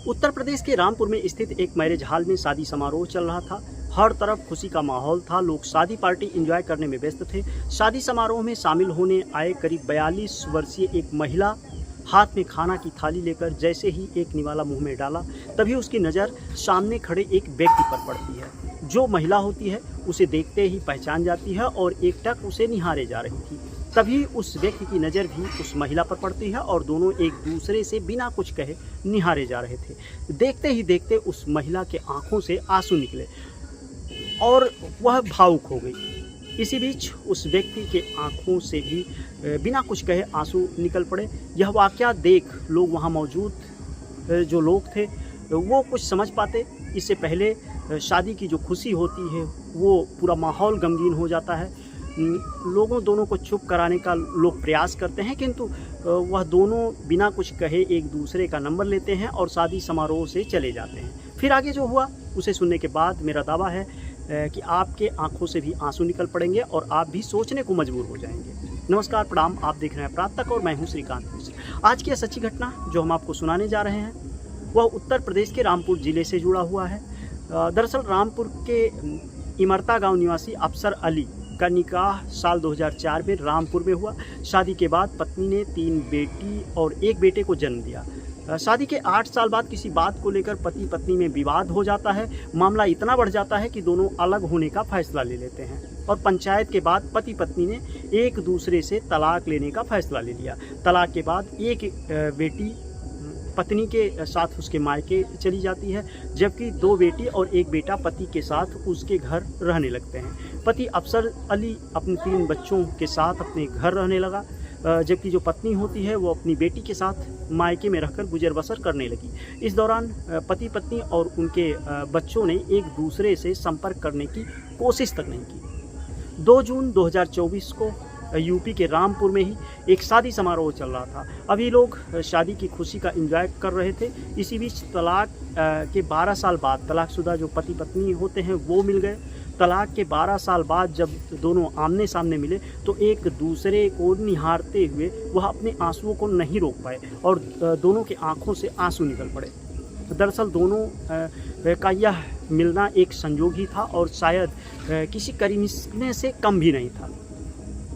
उत्तर प्रदेश के रामपुर में स्थित एक मैरिज हॉल में शादी समारोह चल रहा था। हर तरफ खुशी का माहौल था। लोग शादी पार्टी एंजॉय करने में व्यस्त थे। शादी समारोह में शामिल होने आए करीब 42 वर्षीय एक महिला हाथ में खाना की थाली लेकर जैसे ही एक निवाला मुंह में डाला, तभी उसकी नज़र सामने खड़े एक व्यक्ति पर पड़ती है। जो महिला होती है उसे देखते ही पहचान जाती है और एकटक उसे निहारे जा रही थी। तभी उस व्यक्ति की नज़र भी उस महिला पर पड़ती है और दोनों एक दूसरे से बिना कुछ कहे निहारे जा रहे थे। देखते ही देखते उस महिला के आंखों से आंसू निकले और वह भावुक हो गई। इसी बीच उस व्यक्ति के आंखों से भी बिना कुछ कहे आंसू निकल पड़े। यह वाकया देख लोग वहां मौजूद जो लोग थे वो कुछ समझ पाते। इससे पहले शादी की जो खुशी होती है वो पूरा माहौल गमगीन हो जाता है। लोगों दोनों को चुप कराने का लोग प्रयास करते हैं, किंतु वह दोनों बिना कुछ कहे एक दूसरे का नंबर लेते हैं और शादी समारोह से चले जाते हैं। फिर आगे जो हुआ उसे सुनने के बाद मेरा दावा है कि आपके आंखों से भी आंसू निकल पड़ेंगे और आप भी सोचने को मजबूर हो जाएंगे। नमस्कार, प्रणाम। आप देख रहे हैं अपराध तक और मैं हूं श्रीकांत मिश्र। आज की यह सच्ची घटना जो हम आपको सुनाने जा रहे हैं वह उत्तर प्रदेश के रामपुर जिले से जुड़ा हुआ है। दरअसल रामपुर के इमरता गांव निवासी अफसर अली का निकाह साल 2004 में रामपुर में हुआ। शादी के बाद पत्नी ने 3 बेटी और 1 बेटे को जन्म दिया। शादी के 8 साल बाद किसी बात को लेकर पति पत्नी में विवाद हो जाता है। मामला इतना बढ़ जाता है कि दोनों अलग होने का फैसला ले लेते हैं और पंचायत के बाद पति पत्नी ने एक दूसरे से तलाक लेने का फैसला ले लिया। तलाक के बाद एक बेटी पत्नी के साथ उसके मायके चली जाती है, जबकि 2 बेटी और 1 बेटा पति के साथ उसके घर रहने लगते हैं। पति अफसर अली अपने 3 बच्चों के साथ अपने घर रहने लगा, जबकि जो पत्नी होती है वो अपनी बेटी के साथ मायके में रहकर गुजर बसर करने लगी। इस दौरान पति पत्नी और उनके बच्चों ने एक दूसरे से संपर्क करने की कोशिश तक नहीं की। 2 जून 2024 को यूपी के रामपुर में ही एक शादी समारोह चल रहा था। अभी लोग शादी की खुशी का एंजॉय कर रहे थे। इसी बीच तलाक के 12 साल बाद तलाकशुदा जो पति पत्नी होते हैं वो मिल गए। तलाक के 12 साल बाद जब दोनों आमने सामने मिले तो एक दूसरे को निहारते हुए वह अपने आंसुओं को नहीं रोक पाए और दोनों के आंखों से आंसू निकल पड़े। दरअसल दोनों का यह मिलना एक संयोग ही था और शायद किसी करीने से कम भी नहीं था।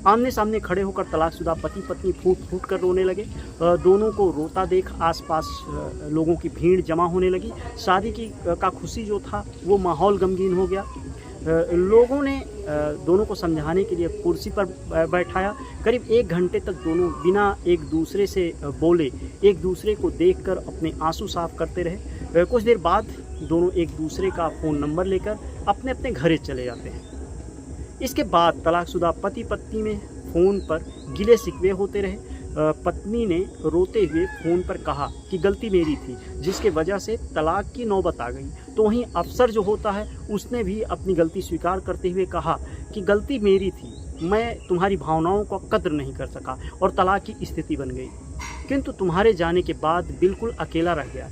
आमने सामने खड़े होकर तलाकशुदा पति पत्नी फूट फूट कर रोने लगे। दोनों को रोता देख आसपास लोगों की भीड़ जमा होने लगी। शादी की का खुशी जो था वो माहौल गमगीन हो गया। लोगों ने दोनों को समझाने के लिए कुर्सी पर बैठाया। करीब 1 घंटे तक दोनों बिना एक दूसरे से बोले एक दूसरे को देखकर अपने आंसू साफ करते रहे। कुछ देर बाद दोनों एक दूसरे का फ़ोन नंबर लेकर अपने अपने घरे चले जाते हैं। इसके बाद तलाकशुदा पति पत्नी में फ़ोन पर गिले शिकवे होते रहे। पत्नी ने रोते हुए फ़ोन पर कहा कि गलती मेरी थी जिसके वजह से तलाक की नौबत आ गई। तो वहीं अफसर जो होता है उसने भी अपनी गलती स्वीकार करते हुए कहा कि गलती मेरी थी, मैं तुम्हारी भावनाओं का कद्र नहीं कर सका और तलाक की स्थिति बन गई, किंतु तुम्हारे जाने के बाद बिल्कुल अकेला रह गया।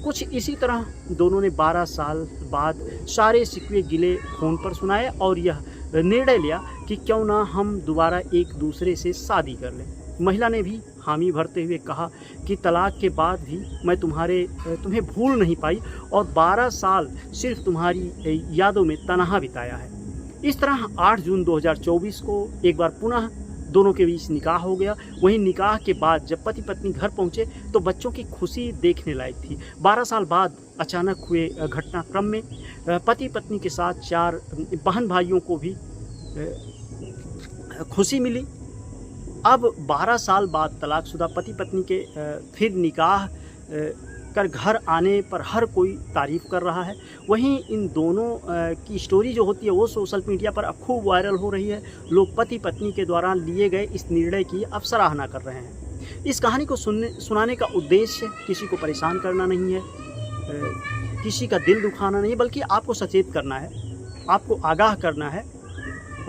कुछ इसी तरह दोनों ने 12 साल बाद सारे शिकवे गिले फ़ोन पर सुनाए और यह निर्णय लिया कि क्यों ना हम दोबारा एक दूसरे से शादी कर लें। महिला ने भी हामी भरते हुए कहा कि तलाक के बाद भी मैं तुम्हें भूल नहीं पाई और 12 साल सिर्फ तुम्हारी यादों में तनहा बिताया है। इस तरह 8 जून 2024 को एक बार पुनः दोनों के बीच निकाह हो गया। वहीं निकाह के बाद जब पति पत्नी घर पहुंचे तो बच्चों की खुशी देखने लायक थी। 12 साल बाद अचानक हुए घटनाक्रम में पति पत्नी के साथ 4 बहन भाइयों को भी खुशी मिली। अब 12 साल बाद तलाकशुदा पति पत्नी के फिर निकाह कर घर आने पर हर कोई तारीफ़ कर रहा है। वहीं इन दोनों की स्टोरी जो होती है वो सोशल मीडिया पर अब खूब वायरल हो रही है। लोग पति पत्नी के द्वारा लिए गए इस निर्णय की अब सराहना कर रहे हैं। इस कहानी को सुनाने का उद्देश्य किसी को परेशान करना नहीं है, किसी का दिल दुखाना नहीं, बल्कि आपको सचेत करना है, आपको आगाह करना है।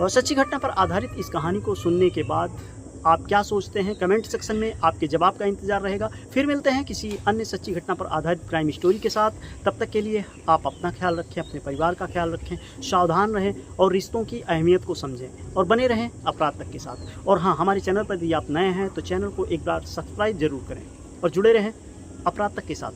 और सच्ची घटना पर आधारित इस कहानी को सुनने के बाद आप क्या सोचते हैं, कमेंट सेक्शन में आपके जवाब का इंतज़ार रहेगा। फिर मिलते हैं किसी अन्य सच्ची घटना पर आधारित क्राइम स्टोरी के साथ। तब तक के लिए आप अपना ख्याल रखें, अपने परिवार का ख्याल रखें, सावधान रहें और रिश्तों की अहमियत को समझें और बने रहें अपराध तक के साथ। और हाँ, हमारे चैनल पर यदि आप नए हैं तो चैनल को एक बार सब्सक्राइब जरूर करें और जुड़े रहें अपराध तक के साथ।